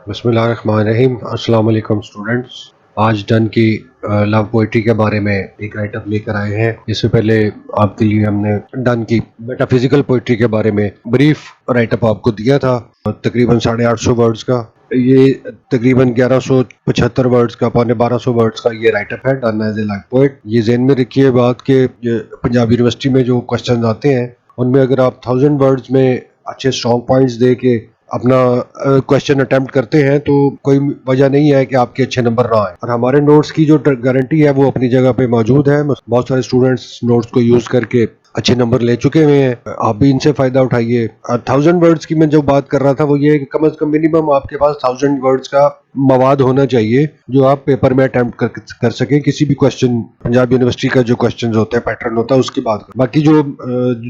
बिस्मिल्लाहिर्रहमानिर्रहीम। अस्सलाम वालेकुम स्टूडेंट्स। आज डन की लव पोइट्री के बारे में एक राइटअप लेकर आए हैं। इससे पहले आपके लिए हमने डन की मेटाफिजिकल पोइट्री के बारे में ब्रीफ राइटअप आपको दिया था, तकरीबन 850 वर्ड्स का। ये तकरीबन 1175 वर्ड्स का, 1250 वर्ड्स का ये राइटअप है Donne as a life poet. ये ज़हन में रखिए बात के पंजाब यूनिवर्सिटी में जो क्वेश्चन आते हैं उनमें अगर आप 1000 वर्ड्स में अच्छे स्ट्रॉन्ग पॉइंट्स दे के अपना क्वेश्चन अटेम्प्ट करते हैं तो कोई वजह नहीं है कि आपके अच्छे नंबर ना आए। और हमारे नोट्स की जो गारंटी है वो अपनी जगह पे मौजूद है। बहुत सारे स्टूडेंट्स नोट्स को यूज करके अच्छे नंबर ले चुके हुए हैं, आप भी इनसे फायदा उठाइए। 1000 वर्ड्स की मैं जो बात कर रहा था वो ये है कि कम से कम मिनिमम आपके पास 1000 वर्ड्स का मवाद होना चाहिए जो आप पेपर में अटेम्प्ट कर सकें किसी भी क्वेश्चन। पंजाब यूनिवर्सिटी का जो क्वेश्चन होता है, पैटर्न होता है, उसकी बात कर। बाकी जो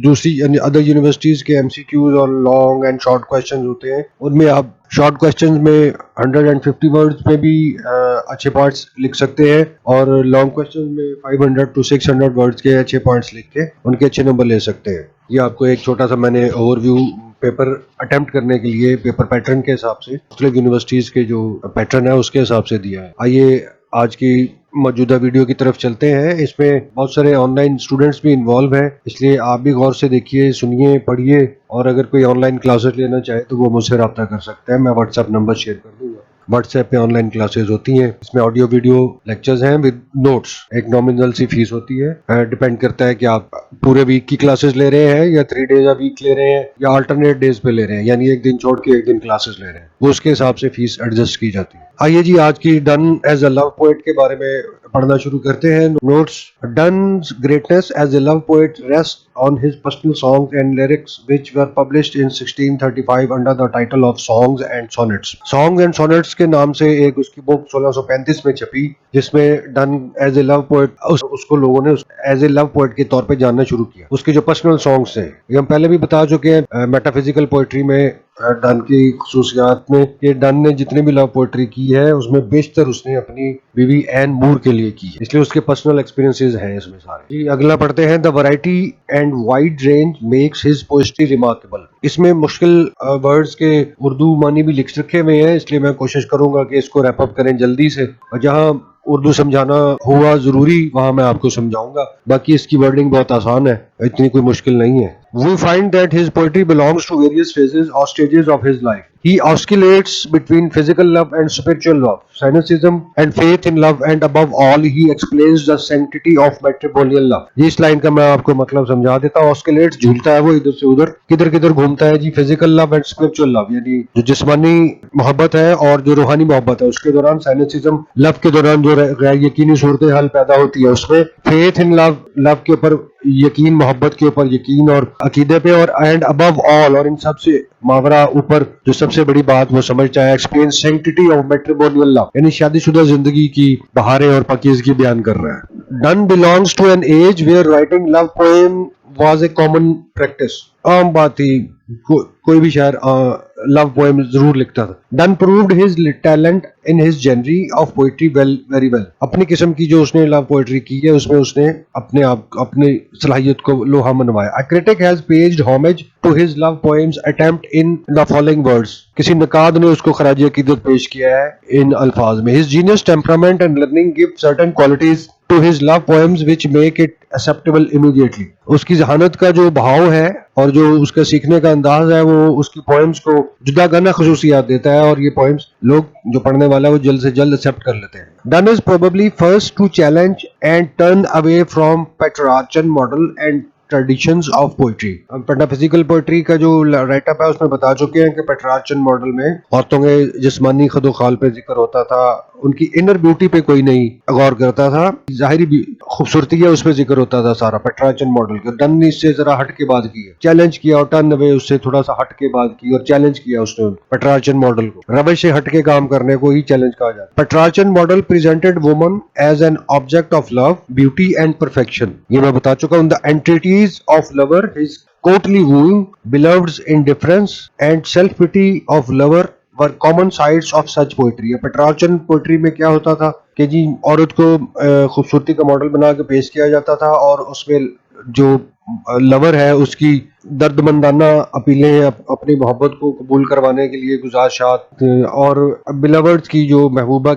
दूसरी यानी अदर यूनिवर्सिटीज के एमसीक्यूज और लॉन्ग एंड शॉर्ट क्वेश्चन होते हैं उनमें आप शॉर्ट क्वेश्चंस में 150 वर्ड्स में भी अच्छे पॉइंट्स लिख सकते हैं और लॉन्ग क्वेश्चंस में 500 टू 600 वर्ड्स के अच्छे पॉइंट्स लिख के उनके अच्छे नंबर ले सकते हैं। ये आपको एक छोटा सा मैंने ओवरव्यू पेपर अटेम्प्ट करने के लिए पेपर पैटर्न के हिसाब से मुख्तलिफ यूनिवर्सिटीज के जो पैटर्न है उसके हिसाब से दिया है। आइए आज की मौजूदा वीडियो की तरफ चलते हैं। इसमें बहुत सारे ऑनलाइन स्टूडेंट्स भी इन्वॉल्व हैं, इसलिए आप भी गौर से देखिए, सुनिए, पढ़िए और अगर कोई ऑनलाइन क्लासेस लेना चाहे तो वो मुझसे रब्ता कर सकते हैं। मैं व्हाट्सएप नंबर शेयर कर दूंगा। व्हाट्सएप पे ऑनलाइन क्लासेस होती हैं, इसमें ऑडियो वीडियो लेक्चर्स हैं विद नोट्स। एक नॉमिनल सी फीस होती है, डिपेंड करता है कि आप पूरे वीक की क्लासेस ले रहे हैं या 3 डेज अ वीक ले रहे हैं या अल्टरनेट डेज पे ले रहे हैं, यानी एक दिन छोड़ के एक दिन क्लासेस ले रहे हैं, वो उसके हिसाब से फीस एडजस्ट की जाती है। आइए जी आज की Donne as a love poet के बारे में पढ़ना शुरू करते हैं। नोट्स। डन's greatness as a love poet rests on his personal songs and lyrics which were published in 1635 under the title of Songs and Sonnets. Songs and Sonnets के नाम से एक उसकी बुक 1635 में छपी जिसमें Donne as a love poet उसको लोगों ने एज ए लव पोएट के तौर पे जानना शुरू किया। उसके जो पर्सनल सॉन्ग्स हैं ये हम पहले भी बता चुके हैं मेटाफिजिकल पोएट्री में। डन की खुसूसियात में कि डन ने जितने भी लव पोएट्री की है उसमें बेशतर उसने अपनी बीवी एन मूर के लिए की है, इसलिए उसके पर्सनल एक्सपीरियंसेस हैं इसमें सारे। अगला पढ़ते हैं। The variety and wide range makes his poetry remarkable. इसमें मुश्किल वर्ड्स के उर्दू मानी भी लिख रखे हुए हैं, इसलिए मैं कोशिश करूंगा कि इसको रैप अप करें जल्दी से, और जहां उर्दू समझाना हुआ जरूरी वहां मैं आपको समझाऊंगा। बाकी इसकी वर्डिंग बहुत आसान है, इतनी कोई मुश्किल नहीं है। We find that his poetry belongs to various phases or stages of his life. He oscillates between physical love and spiritual love, cynicism and faith in love, and above all, he explains the sanctity of matrimonial love. जी इस line का मैं आपको मतलब समझा देता हूँ। ऑस्किलेट्स, झूलता है वो इधर से उधर, किधर किधर घूमता है जी। Physical love and spiritual love यानी जो जिस्मानी मोहब्बत है और जो रूहानी मोहब्बत है उसके दौरान, साइनिसिज्म लव के दौरान जो गैर यकीनी सूरत हाल पैदा होती है उसमें, फेथ इन लव, लव के ऊपर यकीन, मोहब्बत के ऊपर यकीन और अकीदे पे, और एंड अबव ऑल, और इन सबसे मावरा ऊपर जो सबसे बड़ी बात वो समझता है, explain sanctity of matrimonial love यानी शादीशुदा जिंदगी की बहारें और पकीजगी बयान कर रहा है। Donne belongs to an age where writing love poem was a common practice. आम बात थी, कोई भी शायर लव पोएम जरूर लिखता था। Done proved his talent in his genre of poetry very well. अपनी किस्म की जो उसने लव पोएट्री की है उसमें उसने अपने आप अपनी सलाहियत को लोहा मनवाया। A critic has paid homage to his love poems attempt in the following words. किसी नकाद ने उसको खराज अकीदत पेश किया है इन अल्फाज में। His genius, temperament and learning give certain qualities to his love poems which make it acceptable immediately. उसकी जहानत का जो भाव है और जो उसका सीखने का अंदाज है वो उसकी पोएम्स को जुदा गाना खसूसियात देता है और ये पोएम्स लोग जो पढ़ने वाला है वो जल्द से जल्द एक्सेप्ट कर लेते हैं। Donne is probably first to challenge and turn away from Petrarchan model and traditions of poetry. Metaphysical poetry का जो राइटअप है उसमें बता चुके हैं कि पेट्रार्चन मॉडल में औरतों के जिस्मानी खदोखाल पे जिक्र होता था, उनकी इनर ब्यूटी पे कोई नहीं गौर करता था, जाहिरी खूबसूरती है उस पर जिक्र होता था सारा पेट्रार्चन मॉडल का। डन ने इससे जरा हट के बात की है, चैलेंज किया और टर्न अवे, उससे थोड़ा सा हट के बात की और चैलेंज किया उसने पेट्रार्चन मॉडल को। रविश से हट के काम करने को ही चैलेंज कहा जाता है। Petrarchan model presented woman as an object of love, beauty and perfection. ये मैं बता चुका हूं। The entities of lover, his courtly wooing, beloved's indifference and self-pity of lover were common sides of such poetry। Petrarchan poetry में क्या होता था कि जी औरत को खूबसूरती का मॉडल बना के पेश किया जाता था और उसमें जो लवर है उसकी दर्दमंदाना अपीलें अपनी मोहब्बत को कबूल करवाने के लिए गुजारिशात और बिलवर्ड की जो महबूब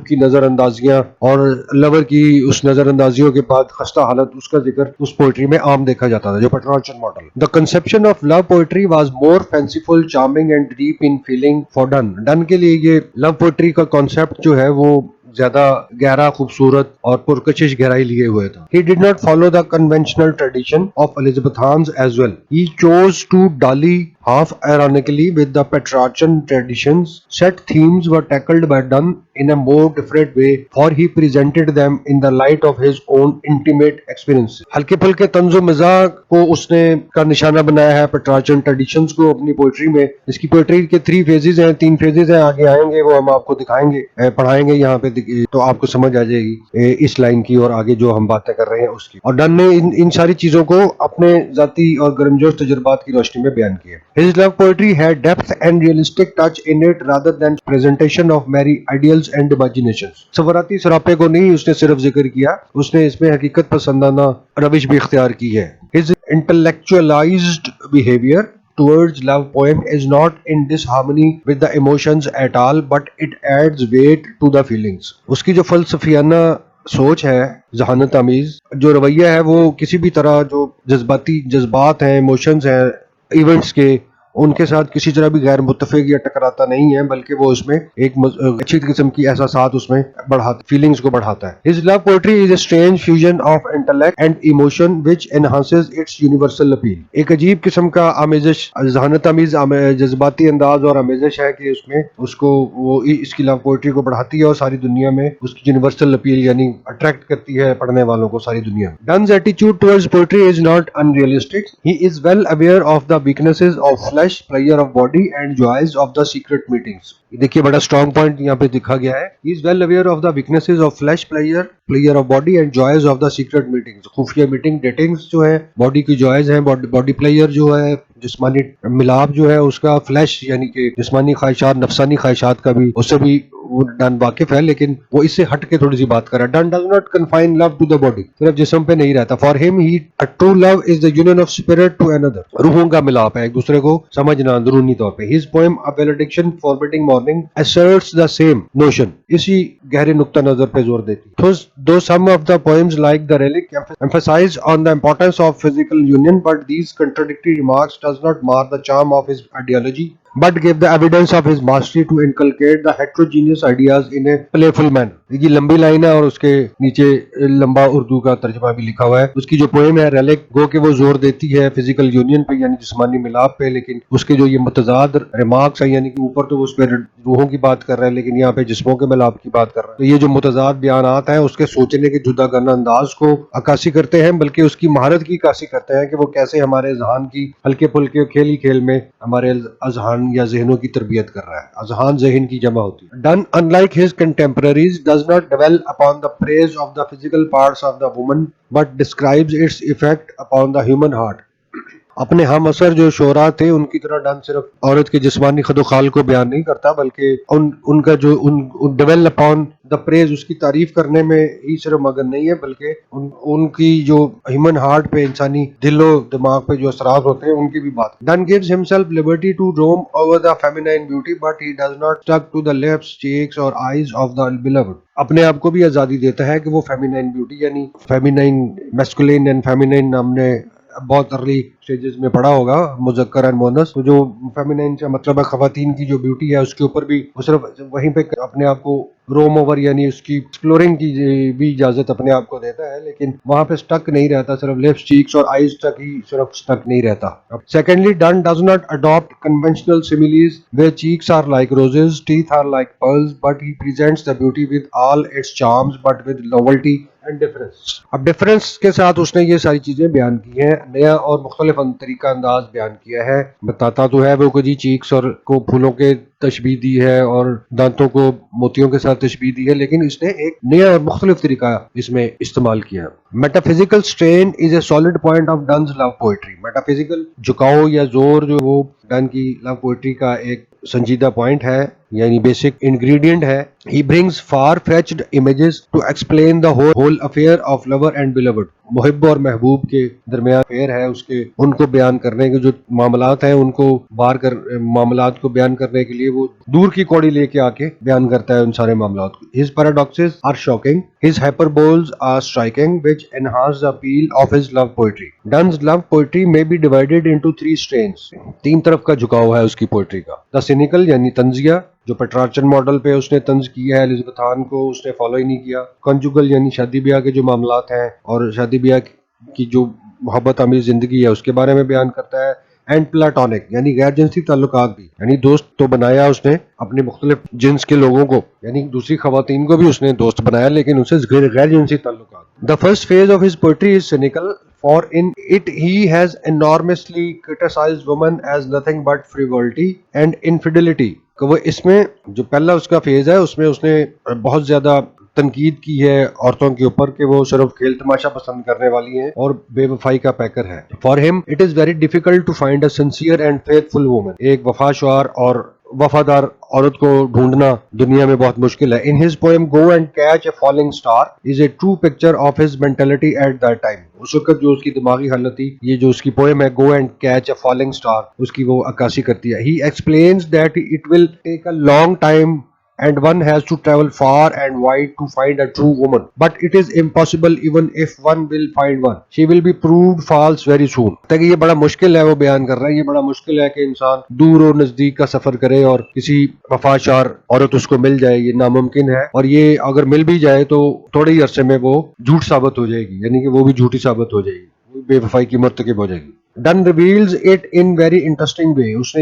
की नजरअंदाजियां और लवर की उस नजरअंदाजियों के बाद खस्ता हालत उसका जिक्र उस पोइट्री में आम देखा जाता था, जो Petrarchan model. The conception of love poetry was more fanciful, charming and deep in feeling for Donne. Donne के लिए ये लव पोइट्री का कॉन्सेप्ट जो है वो ज्यादा गहरा, खूबसूरत और पुरकशिश गहराई लिए हुए था। He did not follow the conventional tradition of Elizabethans as well. He chose to dally half ironically with the Petrarchan traditions. Set themes were tackled by Donne in a more different way, for he presented them in the light of his own intimate experiences. हल्के फुल्के तंजो मजाक को उसने का निशाना बनाया है Petrarchan traditions को अपनी पोइट्री में। इसकी पोइट्री के 3 फेजेस हैं, 3 फेजेस हैं, आगे आएंगे वो हम आपको दिखाएंगे, पढ़ाएंगे यहाँ पे, तो आपको समझ आ जाएगी इस लाइन की और आगे जो हम बातें कर रहे हैं उसकी। और डन ने इन सारी चीजों को अपने जाती और गर्मजोश तजुर्बात की रोशनी में बयान किया। His love poetry had depth and realistic touch in it rather than presentation of merry ideals and imaginations. सवराती सरापे को नहीं उसने सिर्फ जिक्र किया, उसने इसमें हकीकत पसंदाना रविश भी इख्तियार की है। His intellectualized behavior towards love poem is not in disharmony with the emotions at all, but it adds weight to the feelings. उसकी जो फलसफियाना सोच है, जहानत आमीज जो रवैया है, वो किसी भी तरह जो जज्बात हैं, इमोशंस हैं, इवेंट्स के, उनके साथ किसी तरह भी गैर मुत्तफिक या टकराता नहीं है, बल्कि वो उसमें एक अच्छी किस्म की एहसासात उसमें बढ़ाता, फीलिंग्स को बढ़ाता है। His love poetry is a strange fusion of intellect and emotion which enhances its universal appeal. एक अजीब किस्म का आमेज़श, जहानत आमीज जज्बाती अंदाज और आमेज़श है कि उसमें उसको वो इसकी लव पोएट्री को बढ़ाती है और सारी दुनिया में उसकी यूनिवर्सल अपील यानी अट्रैक्ट करती है पढ़ने वालों को सारी दुनिया में। Donne's attitude towards poetry is not unrealistic. He is well aware of the weaknesses of flesh, pleasure of body and joys of the secret meetings. देखिए बड़ा स्ट्रॉन्ग पॉइंट यहाँ पे दिखा गया है। He is well aware of the weaknesses of flesh, pleasure of body and joys of the secret meetings. खुफिया meeting, datings जो है, बॉडी की जॉयज हैं, बॉडी प्लेयर जो है, जिस्मानी मिलाप जो है उसका, फ्लैश यानी कि जिस्मानी ख्वाहिशात, नफसानी ख्वाहिशात का भी, उससे भी वो डन वाकिफ है, लेकिन वो इससे हट के थोड़ी सी बात कर रहा है। Donne does not confine love to the body, सिर्फ जिस्म पे नहीं रहता। For him he a true love is the union of spirit to another, रूहों का मिलाप है, एक दूसरे को समझना अंदरूनी तौर पे। His poem a valediction forbidding mourning asserts the same notion, इसी गहरे नुक्ता नजर पे जोर देती। Though some of the poems like the Relic emphasize on the importance of physical union, but these contradictory remarks does not mar the charm of his ideology, but give the evidence of his mastery to inculcate the heterogeneous ideas in a playful manner. ये लंबी line है और उसके नीचे लंबा उर्दू का तर्जुमा भी लिखा हुआ है। उसकी जो पोएम है रेलिक, गो के वो जोर देती है फिजिकल यूनियन पे यानी जिस्मानी मिलाप पे, लेकिन उसके जो ये मुतजाद रिमार्क्स है, यानी कि ऊपर तो वो उस पर रूहों की बात कर रहा है, लेकिन यहाँ पे जिस्मों के मिलाप की बात कर रहा है। तो ये जो मुतजाद बयानात हैं उसके सोचने के जुदा करना अंदाज को अक्कासी करते हैं, बल्कि उसकी महारत की अक्कासी करते हैं कि वो कैसे हमारे जहान की हल्के फुल्के खेल में हमारे अजहान या जहनों की तरबियत कर रहा है। अजहान जहन की जमा होती है। Donne, unlike his contemporaries, does not dwell upon the praise of the physical parts of the woman, but describes its effect upon the human heart. अपने हम असर जो शोरा थे उनकी तरह डन सिर्फ औरत के जिस्मानी खदोखाल को बयान नहीं करता, बल्कि उनका जो डेवल अपॉन द प्रेज, उसकी तारीफ करने में ही सिर्फ मगन नहीं है, बल्कि उनकी जो ह्यूमन हार्ट पे, इंसानी दिलो दिमाग पे जो असरात होते हैं उनकी भी बात। Donne gives himself liberty to roam over the feminine beauty, but he does not stuck to the lips, cheeks और आईज ऑफ द बिलव्ड। अपने आप को भी आजादी देता है कि वो फेमिनाइन ब्यूटी यानी फेमिनाइन, मैस्कुलिन एंड फेमिनाइन, हमने बहुत अर्ली स्टेजेस में पढ़ा होगा, मुजक्कर एंड मोनस। तो जो फेमिनाइन से मतलब है खवातीन की जो ब्यूटी है, उसके ऊपर भी वो सिर्फ वहीं पे अपने आप को रोम ओवर यानी उसकी एक्सप्लोरिंग की भी इजाजत अपने आप को देता है, लेकिन वहां पे स्टक नहीं रहता, सिर्फ लिप्स, चीक्स और आईज तक ही सिर्फ स्टक नहीं रहता। Secondly, Donne does not adopt conventional similes where cheeks are like roses, teeth are like pearls, but he presents the beauty with all its charms but with novelty and difference. अब difference के साथ उसने ये सारी चीजें बयान की हैं, नया और मुख्तलिफ तरीका अंदाज बयान किया है। बताता तो है वो कि जी चीक्स और को फूलों के तशबीह दी है और दांतों को मोतियों के साथ तशबीह दी है, लेकिन इसने एक नया और मुख्तलिफ तरीका इसमें इस्तेमाल किया। Metaphysical strain is a solid point of Donne's love poetry. Metaphysical झुकाव या जोर जो वो डन की लव पोएट्री का एक संजीदा पॉइंट है। यानी बेसिक इंग्रेडिएंट है। He brings far-fetched images to explain the whole affair of lover and beloved. मुहिब और महबूब के दरमियान अफेयर है उसके, उनको बयान करने के जो मामलात हैं उनको मामलात को बयान करने के लिए वो दूर की कौड़ी लेके आके बयान करता है उन सारे मामलात को। His paradoxes are shocking. His hyperboles are striking, which enhance the appeal of his love poetry. Donne's love poetry may be divided into three strains. तीन तरफ का झुकाव है उसकी पोइट्री का। द सिनिकल यानी तंजिया, जो पेट्रार्चन मॉडल पे उसने तंज किया है एलिजाबेथ खान को, उसने फॉलो ही नहीं किया। कंजुगल यानी शादी ब्याह के जो मामलात हैं और शादी ब्याह की जो मोहब्बत अमीर जिंदगी है उसके बारे में बयान करता है। एंड प्लाटोनिक यानी गैर जिनसी ताल्लुकात भी, यानी दोस्त तो बनाया उसने अपने मुख्तलिफ जिन्स के लोगों को, यानी दूसरी खवातीन को भी उसने दोस्त बनाया लेकिन उनसे गैर जिनसी ताल्लुकात। The first phase of his poetry is cynical, for in it he has enormously criticized women as nothing but frivolity and infidelity। तो वो इसमें जो पहला उसका फेज है उसमें उसने बहुत ज्यादा तनकीद की है औरतों के ऊपर कि वो सिर्फ खेल तमाशा पसंद करने वाली हैं और बेवफाई का पैकर है। For him it is very difficult to find a sincere and faithful woman. एक वफाशुआर और वफादार औरत को ढूंढना दुनिया में बहुत मुश्किल है। In his poem go and catch a falling star is a true picture of his mentality at that time. उस वक्त जो उसकी दिमागी हालत थी, ये जो उसकी पोएम है go and catch a falling star, उसकी वो अक्कासी करती है। He explains that it will take a long time and one has to travel far and wide to find a true woman, but it is impossible even if one will find one, she will be proved false very soon। तक ये बड़ा मुश्किल है, वो बयान कर रहा है ये बड़ा मुश्किल है कि इंसान दूर और नजदीक का सफर करे और किसी वफादार औरत उसको मिल जाए, ये नामुमकिन है। और ये अगर मिल भी जाए तो थोड़े ही अरसे में वो झूठ साबित हो जाएगी, यानी कि वो भी झूठी साबित हो जाएगी, वो बेवफाई की मर्तकब हो जाएगी। Dunn reveals it in very interesting way। उसने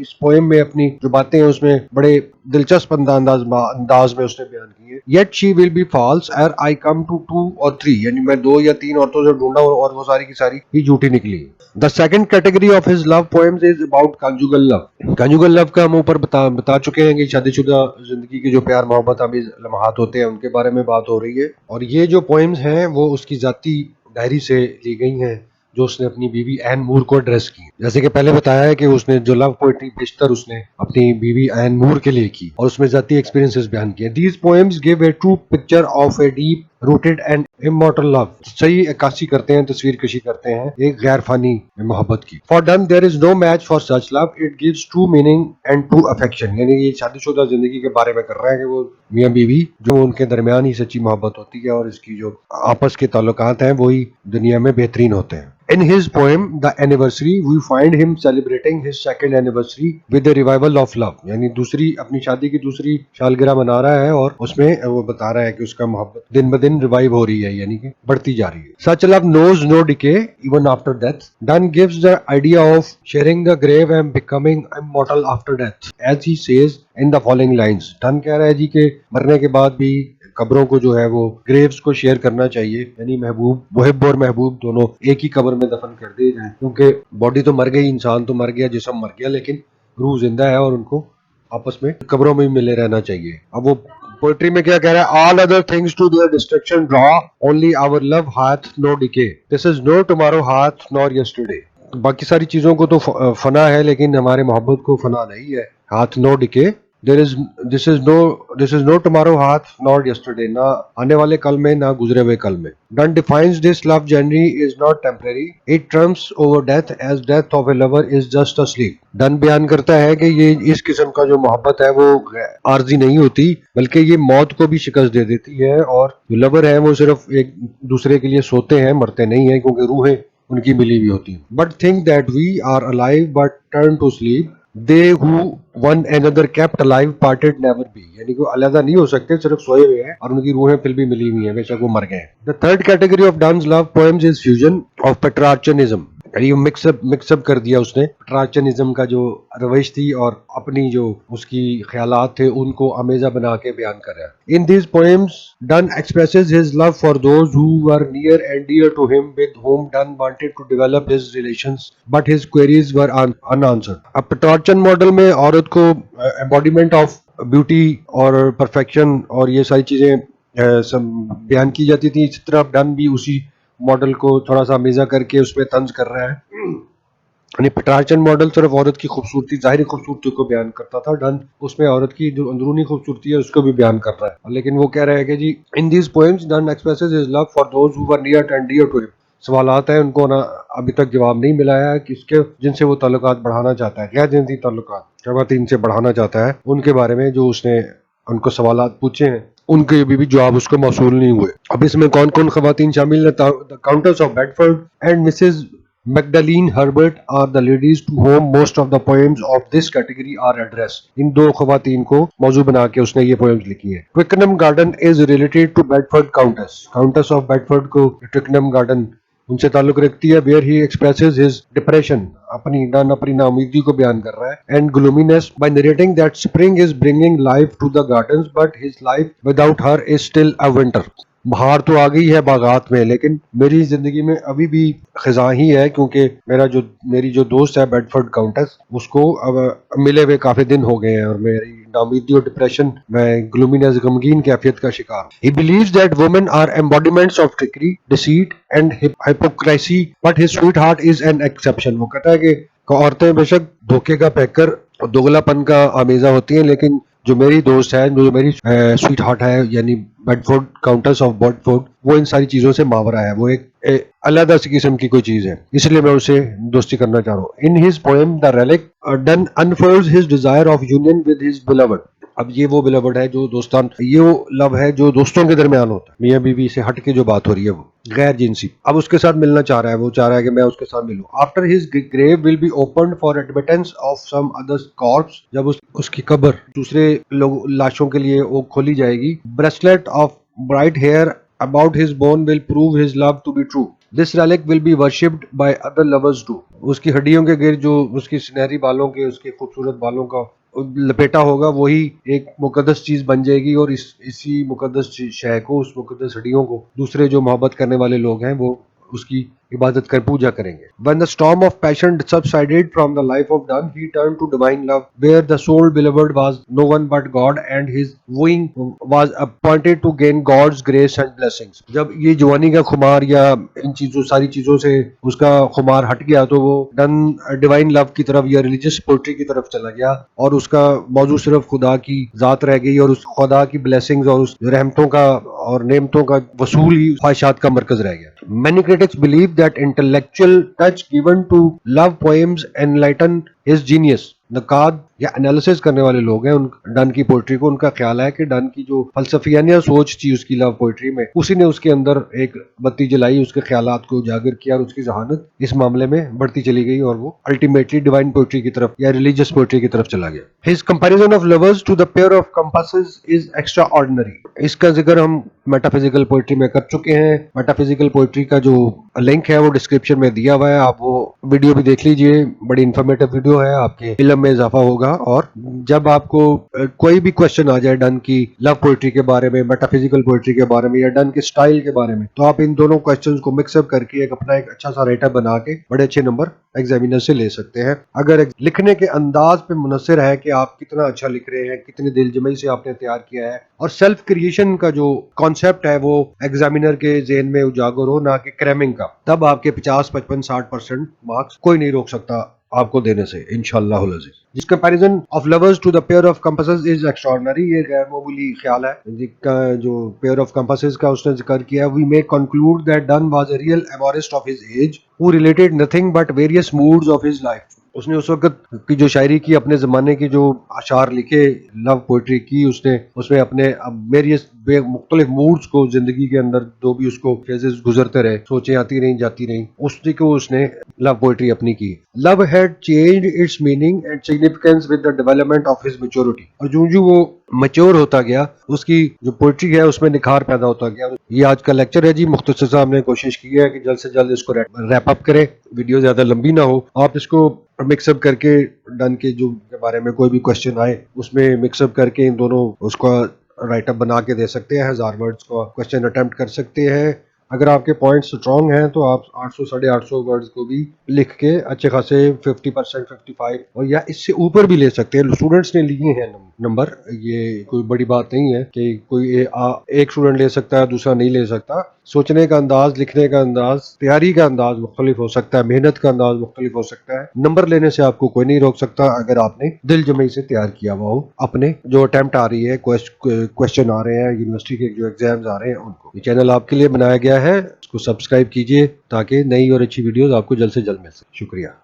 इस पोएम में अपनी जो बातें हैं उसमें बड़े दिलचस्प अंदाज में उसने बयान की है। Yet she will be false ere I come to 2 or 3, यानी मैं 2 या 3 औरतों से ढूंढा और वो सारी की सारी ही झूठी निकली। The second category of his love poems is about conjugal love। conjugal love का हम ऊपर बता चुके हैं कि शादीशुदा जिंदगी के जो प्यार मोहब्बत अमीज़ लम्हात होते हैं उनके बारे में बात हो रही है। और ये जो पोएम्स हैं वो उसकी जाती डायरी से ली गई हैं जो उसने अपनी बीवी एन मूर को एड्रेस की। जैसे कि पहले बताया है कि उसने जो लव पोएट्री बेशतर उसने अपनी बीवी एन मूर के लिए की और उसमें जाती एक्सपीरियंसेस बयान किए। These poems give a true picture of a deep rooted and immortal love. सही अक्कासी करते हैं, तस्वीर कशी करते हैं एक गैर फानी मोहब्बत की। For Donne there is no match for such love, it gives true meaning and true affection. यानी ये शादीशुदा जिंदगी के बारे में कर रहा है कि वो मियां बीवी जो उनके दरमियान ही सच्ची मोहब्बत होती है और इसकी जो आपस के ताल्लुकात हैं वही दुनिया में बेहतरीन होते हैं। In his poem The Anniversary, we find him celebrating his second anniversary with the revival of love। यानी दूसरी अपनी शादी की दूसरी सालगिरह मना रहा है और उसमें वो बता रहा है कि उसका मोहब्बत दिन ब दिन रिवाइव हो रही है, यानी कि बढ़ती जा रही है। Such love knows no decay even after death। Donne gives the idea of sharing the grave and becoming immortal after death, as he says in the following lines। Donne कह रहा है जी कि मरने के बाद भी कब्रों को जो है वो ग्रेव्स को शेयर करना चाहिए, यानी मुहिब और महबूब दोनों एक ही कब्र में दफन कर दिए जाएं, क्योंकि बॉडी तो मर गई, इंसान तो मर गया, जिस्म मर गया, लेकिन रूह जिंदा है और उनको आपस में कब्रों में मिले रहना चाहिए। अब वो पोएट्री में क्या कह रहा है? All other things to their destruction draw, only our love hath no decay, this is no tomorrow hath nor yesterday. बाकी सारी चीजों को तो फना है लेकिन हमारे मोहब्बत को फना नहीं है। Hath no decay, this is no tomorrow hath nor yesterday, ना आने वाले कल में ना गुजरे हुए कल में। Donne defines this love journey is not temporary, it trumps over death as death of a lover is just a sleep। Donne बयान करता है कि ये इस किस्म का जो मोहब्बत है वो आर्जी नहीं होती बल्कि ये मौत को भी शिकस्त दे देती है, और जो लवर है वो सिर्फ एक दूसरे के लिए सोते हैं, मरते नहीं है, क्योंकि रूहें उनकी मिली हुई होती हैं। But think that we are alive but turn to sleep, they who one another kept alive parted never be। यानी कि अलग नहीं हो सकते, सिर्फ सोए हुए हैं और उनकी रूहें फिर भी मिली हुई हैं, बेशक वो मर गए। The third category of Donne's love poems is fusion of Petrarchanism। यानी मिक्सअप कर दिया उसने पेट्रार्चनिज्म का जो रवैश थी और अपनी जो उसकी ख्यालात थे उनको अमेजा बना के बयान कर रहा है। In these poems Donne expresses his love for those who were near and dear to him with whom Donne wanted to develop his relations but his queries were unanswered. अब पेट्रार्चन मॉडल में औरत को embodiment of beauty और perfection और ये सारी चीजें बयान की जाती थी, इस तरह डन भी उसी मॉडल को थोड़ा सा अमेजा करके उसमें तंज कर रहा है। यानी पेट्रार्चन मॉडल सिर्फ औरत की खूबसूरती, ज़ाहिरी खूबसूरती को बयान करता था, डन उसमें औरत की जो अंदरूनी खूबसूरती है उसको भी बयान कर रहा है। लेकिन वो कह रहा है कि जी in these poems Donne expresses his love for those who were near and dear to him. सवालात हैं, उनको ना अभी तक जवाब नहीं मिला है कि इसके जिनसे वो ताल्लुकात बढ़ाना चाहता है, गैर जिनसी ताल्लुकात खवातीन से बढ़ाना चाहता है, उनके बारे में जो उसने उनको सवालात पूछे हैं उनके अभी भी जवाब उसको मौसूल नहीं हुए। अब इसमें कौन कौन खवातीन शामिल है? The countess of Bedford and Mrs Magdalene Herbert are the ladies to whom most of the poems of this category are addressed. इन दो खवातीन को मौजू बना के उसने ये पोएम्स लिखी है। Twickenham Garden is related to Bedford Countess. Countess of Bedford को Twickenham Garden उनसे ताल्लुक रखती है। Where he expresses his depression, अपनी नाउमीदी को बयान कर रहा है, and gloominess by narrating that spring is bringing life to the gardens, but his life without her is still a winter. बहार तो आ गई है बागात में, लेकिन मेरी जिंदगी में अभी भी खिजा ही है, क्योंकि मेरी जो दोस्त है बेडफोर्ड काउंटेस, उसको अब मिले हुए काफी दिन हो गए हैं और मेरी नाउमीदी और डिप्रेशन में ग्लूमीनेस गमगीन कैफियत का शिकार। He believes that women are embodiments of trickery, deceit and hypocrisy, but his sweetheart is an exception. वो कहता है कि औरतें बेशक धोखे का पैकर और दोगलापन का आमेजा होती हैं, लेकिन जो मेरी दोस्त है, जो मेरी स्वीट हार्ट है, यानी बेडफोर्ड काउंटेस ऑफ बेडफोर्ड, वो इन सारी चीजों से मावरा है, वो एक अलग सी किस्म की कोई चीज है, इसलिए मैं उसे दोस्ती करना चाह रहा हूँ। In his poem the relic done unfolds his desire of union with his beloved. अब ये वो बिलवड है जो दोस्तान, ये वो लव है जो दोस्तों के दरमियान होता है, मियाँ बीवी से हट के जो बात हो रही है, वो गैर जिनसी। अब उसके साथ मिलना चाह रहा है, वो चाह रहा है कि मैं उसके साथ मिलूं। After his grave will be opened for admittance of some other corpse, जब उसकी कब्र दूसरे लोग लाशों के लिए वो खोली जाएगी। Bracelet of bright hair about his bone will prove his love to be true. This relic will be worshipped by other lovers too. उसकी हड्डियों के गिर जो उसकी सुनहरी बालों के, उसके खूबसूरत बालों का लपेटा होगा, वही एक मुकद्दस चीज बन जाएगी, और इसी मुकद्दस शय को, उस मुकद्दस हड्डियों को दूसरे जो मोहब्बत करने वाले लोग हैं वो उसकी इबादत कर पूजा करेंगे। When the storm of passion subsided from the life of Donne, he turned to divine love, where the soul beloved was no one but God, and his wooing was appointed to gain God's grace and blessings. जब ये जवानी का खुमार या इन सारी चीजों से उसका खुमार हट गया, तो वो डन डिवाइन लव की तरफ या रिलीजियस पोइट्री की तरफ चला गया, और उसका मौजू सिर्फ खुदा की जात रह गई, और उस खुदा की ब्लेसिंग्स और उस रहमतों का और नेमतों का वसूल ही ख्वाहिशात का मरकज रह गया। Many critics believe that intellectual touch given to love poems enlighten his genius. नकाद या एनालिसिस करने वाले लोग हैं उन डन की पोइट्री को, उनका ख्याल है कि डन की जो फलसफियाना सोच थी उसकी लव पोइट्री में, उसी ने उसके अंदर एक बत्ती जलाई, उसके ख्यालात को उजागर किया, और उसकी जहानत इस मामले में बढ़ती चली गई, और वो अल्टीमेटली डिवाइन पोइट्री की तरफ या रिलीजियस पोइट्री की तरफ चला गया। His comparison of lovers to the pair of compasses is extraordinary. इसका जिक्र हम मेटाफिजिकल पोइट्री में कर चुके हैं। मेटाफिजिकल पोइट्री का जो लिंक है वो डिस्क्रिप्शन में दिया हुआ है, आप वो वीडियो भी देख लीजिए, बड़ी इंफॉर्मेटिव वीडियो है, आपके इल्म में इजाफा होगा। और जब आपको कोई भी क्वेश्चन आ जाए डन की लव पोइट्री के बारे में, मेटाफिजिकल पोइट्री के बारे में, या डन के स्टाइल के बारे में, तो आप इन दोनों क्वेश्चंस को मिक्सअप करके अपना एक अच्छा सा राइटर बना के बड़े अच्छे नंबर एग्जामिनर से ले सकते हैं। अगर लिखने के अंदाज पे मुनसर है कि आप कितना अच्छा लिख रहे हैं, कितनी दिलजमई से आपने तैयार किया है, और सेल्फ क्रिएशन का जो कॉन्सेप्ट है वो एग्जामिनर के ज़हन में उजागर हो, ना कि क्रैमिंग का, तब आपके 50, 55, 60% मार्क्स कोई नहीं रोक सकता आपको देने से, इंशाअल्लाह अज़ीज़। जिस comparison of lovers to the pair of compasses is extraordinary, ये गैर मामूली ख्याल है। जिसका जो पेयर ऑफ कंपासेस का उसने जिक्र किया, we may conclude that Donne was a real amorist of his age who related nothing but various moods of his life. उसने उस वक्त की जो शायरी की, अपने ज़माने की जो अशार लिखे, लव पोइट्री की, उसमें अपने वेरियस मुख्तलिफ मूड्स को, जिंदगी के अंदर जो भी उसको फेजेस गुजरते रहे, सोचें आती रही जाती रही, उसी को उसने लव पोइट्री अपनी की। Love had changed it's meaning and significance with the development of his maturity. और जो वो मैच्योर होता गया, उसकी जो पोइट्री है उसमें निखार पैदा होता गया। ये आज का लेक्चर है जी, मुख्तसर साहब ने कोशिश की है कि जल्द से जल्द इसको रैप अप करें, वीडियो ज्यादा लंबी ना हो। आप इसको मिक्सअप करके डन के जो के बारे में कोई भी क्वेश्चन आए उसमें मिक्सअप करके इन दोनों उसका राइटअप बना के दे सकते हैं, 1000 वर्ड्स का क्वेश्चन अटेम्प्ट कर सकते हैं। अगर आपके पॉइंट्स स्ट्रॉन्ग हैं तो आप 800 850 वर्ड्स को भी लिख के अच्छे खासे 50%, 55 और या इससे ऊपर भी ले सकते हैं। स्टूडेंट्स ने लिए हैं नंबर, ये कोई बड़ी बात नहीं है कि कोई एक स्टूडेंट ले सकता है दूसरा नहीं ले सकता। सोचने का अंदाज, लिखने का अंदाज, तैयारी का अंदाज मुख्तलिफ हो सकता है, मेहनत का अंदाज मुख्तलिफ हो सकता है। नंबर लेने से आपको कोई नहीं रोक सकता अगर आपने दिल जमई से तैयार किया हुआ हो अपने जो अटेम्प्ट आ रही है, क्वेश्चन आ रहे हैं, यूनिवर्सिटी के जो एग्जाम्स आ रहे हैं उनको। ये चैनल आपके लिए बनाया गया है, इसको सब्सक्राइब कीजिए ताकि नई और अच्छी वीडियोस आपको जल्द से जल्द मिल सके। शुक्रिया।